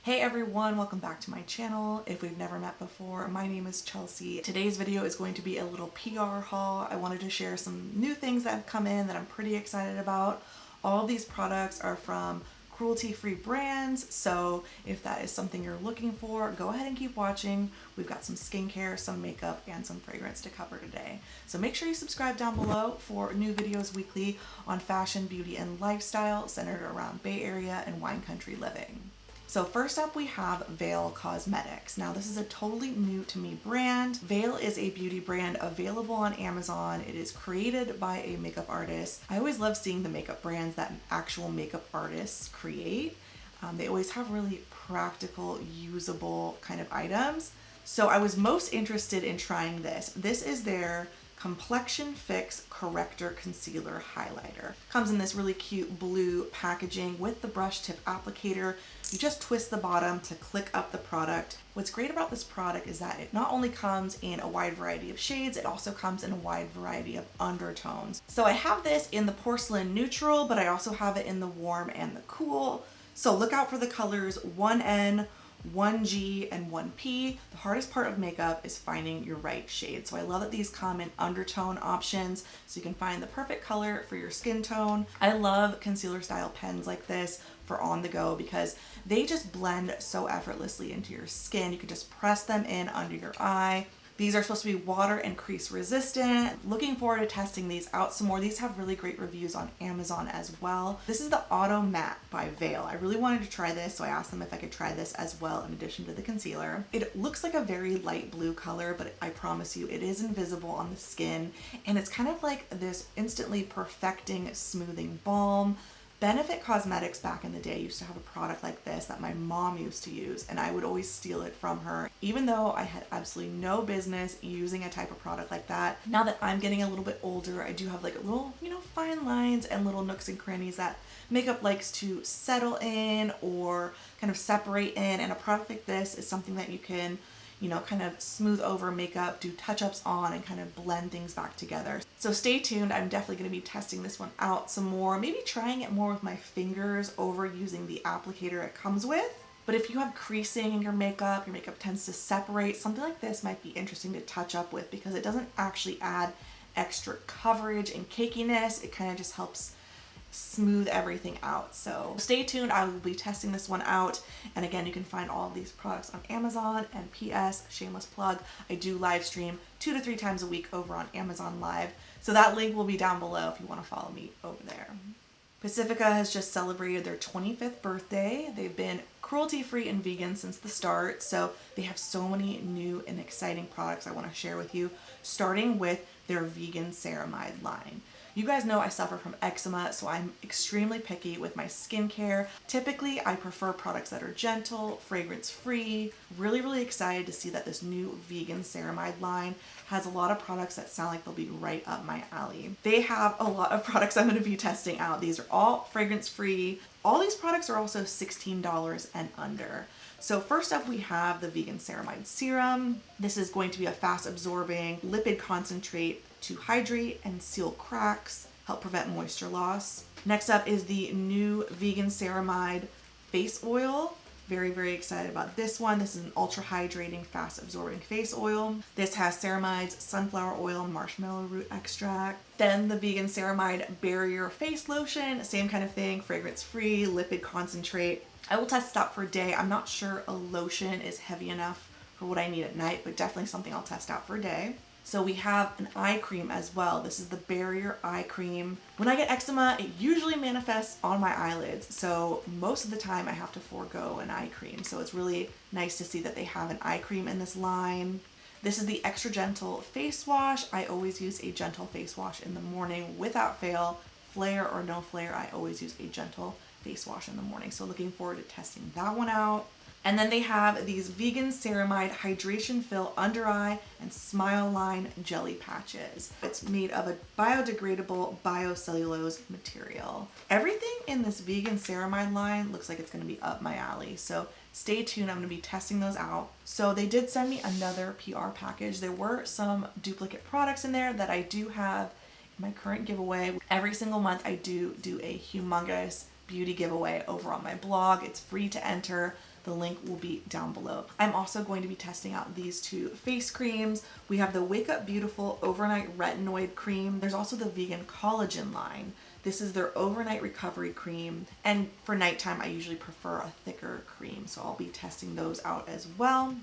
Hey everyone, welcome back to my channel. If we've never met before, my name is Chelsea. Today's video is going to be a little PR haul. I wanted to share some new things that have come in that I'm pretty excited about. All of these products are from cruelty-free brands, so if that is something you're looking for, go ahead and keep watching. We've got some skincare, some makeup, and some fragrance to cover today. So make sure you subscribe down below for new videos weekly on fashion, beauty, and lifestyle centered around Bay Area and wine country living. So first up we have Veil Cosmetics. Now this is a totally new to me brand. Veil is a beauty brand available on Amazon. It is created by a makeup artist. I always love seeing the makeup brands that actual makeup artists create. They always have really practical, usable kind of items. So I was most interested in trying this. This is their Complexion Fix Corrector Concealer Highlighter. Comes in this really cute blue packaging with the brush tip applicator. You just twist the bottom to click up the product. What's great about this product is that it not only comes in a wide variety of shades, it also comes in a wide variety of undertones. So I have this in the porcelain neutral, but I also have it in the warm and the cool. So look out for the colors 1N, 1G, and 1P. The hardest part of makeup is finding your right shade. So I love that these come in undertone options so you can find the perfect color for your skin tone. I love concealer style pens like this for on the go because they just blend so effortlessly into your skin. You can just press them in under your eye. These are supposed to be water and crease resistant. Looking forward to testing these out some more. These have really great reviews on Amazon as well. This is the Auto Matte by Veil. I really wanted to try this, so I asked them if I could try this as well in addition to the concealer. It looks like a very light blue color, but I promise you it is invisible on the skin, and it's kind of like this instantly perfecting smoothing balm. Benefit Cosmetics back in the day used to have a product like this that my mom used to use, and I would always steal it from her, even though I had absolutely no business using a type of product like that. Now that I'm getting a little bit older, I do have like little, fine lines and little nooks and crannies that makeup likes to settle in or kind of separate in, and a product like this is something that you can kind of smooth over makeup, do touch-ups on, and kind of blend things back together. So stay tuned. I'm definitely going to be testing this one out some more, maybe trying it more with my fingers over using the applicator it comes with. But if you have creasing in your makeup tends to separate, something like this might be interesting to touch up with because it doesn't actually add extra coverage and cakiness. It kind of just helps smooth everything out. So stay tuned. I will be testing this one out, and again, you can find all of these products on Amazon. And PS, shameless plug, I do live stream 2 to 3 times a week over on Amazon Live, so that link will be down below if you want to follow me over there. Pacifica has just celebrated their 25th birthday. They've been cruelty-free and vegan since the start, so they have so many new and exciting products I want to share with you, starting with their vegan ceramide line. You guys know I suffer from eczema, so I'm extremely picky with my skincare. Typically, I prefer products that are gentle, fragrance-free. Really excited to see that this new vegan ceramide line has a lot of products that sound like they'll be right up my alley. They have a lot of products I'm going to be testing out. These are all fragrance-free. All these products are also $16 and under. So first up we have the Vegan Ceramide Serum. This is going to be a fast-absorbing lipid concentrate to hydrate and seal cracks, help prevent moisture loss. Next up is the new Vegan Ceramide Face Oil. Very excited about this one. This is an ultra hydrating, fast absorbing face oil. This has ceramides, sunflower oil, marshmallow root extract. Then the Vegan Ceramide Barrier Face Lotion, same kind of thing, fragrance free, lipid concentrate. I will test this out for a day. I'm not sure a lotion is heavy enough for what I need at night, but definitely something I'll test out for a day. So we have an eye cream as well. This is the Barrier Eye Cream. When I get eczema, it usually manifests on my eyelids, so most of the time I have to forego an eye cream. So it's really nice to see that they have an eye cream in this line. This is the Extra Gentle Face Wash. I always use a gentle face wash in the morning without fail. Flare or no flare, I always use a gentle face wash in the morning. So looking forward to testing that one out. And then they have these Vegan Ceramide Hydration Fill Under Eye and Smile Line Jelly Patches. It's made of a biodegradable biocellulose material. Everything in this Vegan Ceramide line looks like it's going to be up my alley. So stay tuned. I'm going to be testing those out. So they did send me another PR package. There were some duplicate products in there that I do have in my current giveaway. Every single month I do a humongous beauty giveaway over on my blog. It's free to enter. The link will be down below. I'm also going to be testing out these two face creams. We have the Wake Up Beautiful Overnight Retinoid Cream. There's also the Vegan Collagen line. This is their overnight recovery cream. And for nighttime, I usually prefer a thicker cream. So I'll be testing those out as well.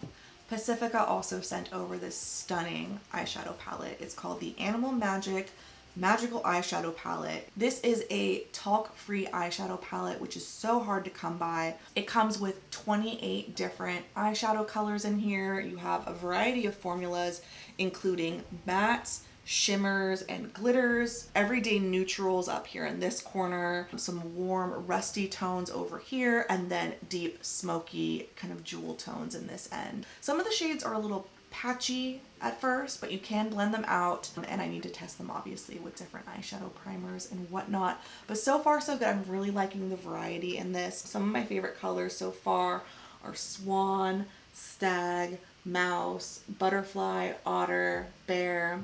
Pacifica also sent over this stunning eyeshadow palette. It's called the Animal Magic Magical Eyeshadow Palette. This is a talc-free eyeshadow palette, which is so hard to come by. It comes with 28 different eyeshadow colors in here. You have a variety of formulas, including mattes, shimmers, and glitters. Everyday neutrals up here in this corner, some warm rusty tones over here, and then deep smoky kind of jewel tones in this end. Some of the shades are a little patchy at first, but you can blend them out, and I need to test them obviously with different eyeshadow primers and whatnot. But so far so good. I'm really liking the variety in this. Some of my favorite colors so far are Swan, Stag, Mouse, Butterfly, Otter, Bear.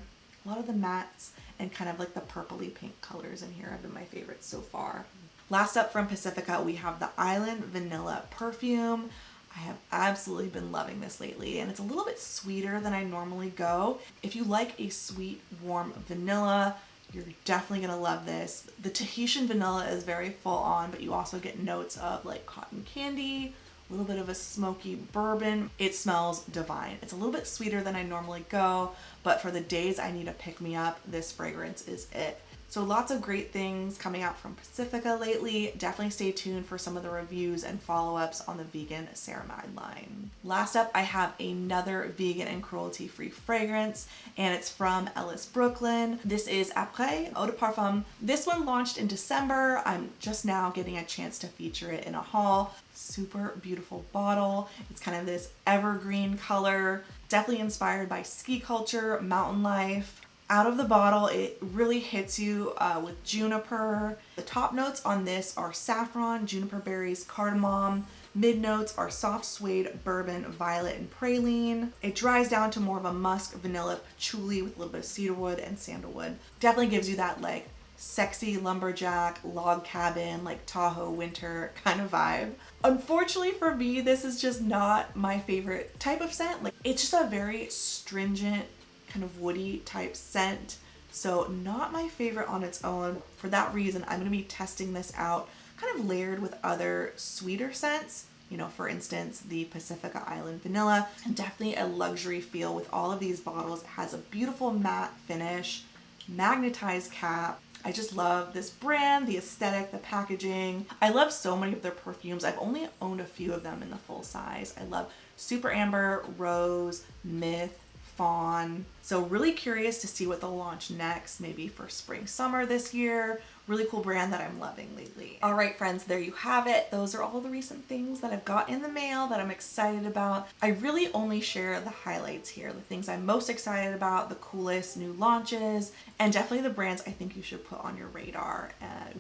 A lot of the mattes and kind of like the purpley pink colors in here have been my favorites so far. Last up from Pacifica, we have the Island Vanilla Perfume. I have absolutely been loving this lately, and it's a little bit sweeter than I normally go. If you like a sweet, warm vanilla, you're definitely gonna love this. The Tahitian vanilla is very full on, but you also get notes of like cotton candy, a little bit of a smoky bourbon. It smells divine. It's a little bit sweeter than I normally go, but for the days I need a pick-me-up, this fragrance is it. So lots of great things coming out from Pacifica lately. Definitely stay tuned for some of the reviews and follow-ups on the Vegan Ceramide line. Last up, I have another vegan and cruelty-free fragrance, and it's from Ellis Brooklyn. This is Après Eau de Parfum. This one launched in December. I'm just now getting a chance to feature it in a haul. Super beautiful bottle. It's kind of this evergreen color, definitely inspired by ski culture, mountain life. Out of the bottle, it really hits you with juniper. The top notes on this are saffron, juniper berries, cardamom. Mid notes are soft suede, bourbon, violet, and praline. It dries down to more of a musk, vanilla, patchouli with a little bit of cedarwood and sandalwood. Definitely gives you that like sexy lumberjack, log cabin, like Tahoe winter kind of vibe. Unfortunately for me, this is just not my favorite type of scent. Like, it's just a very stringent, kind of woody type scent, so not my favorite on its own. For that reason, I'm going to be testing this out kind of layered with other sweeter scents, you know, for instance the Pacifica Island Vanilla, and definitely a luxury feel with all of these bottles. It has a beautiful matte finish, magnetized cap. I just love this brand, the aesthetic, the packaging. I love so many of their perfumes. I've only owned a few of them in the full size. I love Super Amber, Rose, Myth, Fawn. So really curious to see what they'll launch next, maybe for spring, summer this year. Really cool brand that I'm loving lately. All right, friends, there you have it. Those are all the recent things that I've got in the mail that I'm excited about. I really only share the highlights here, the things I'm most excited about, the coolest new launches, and definitely the brands I think you should put on your radar.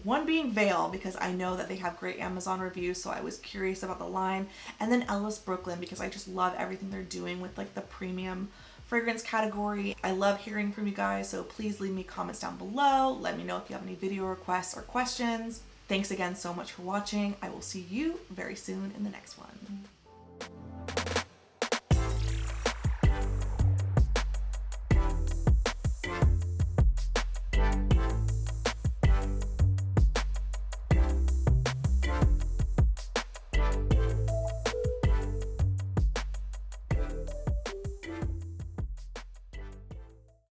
One being Veil, because I know that they have great Amazon reviews, so I was curious about the line. And then Ellis Brooklyn, because I just love everything they're doing with like the premium fragrance category. I love hearing from you guys, so please leave me comments down below. Let me know if you have any video requests or questions. Thanks again so much for watching. I will see you very soon in the next one.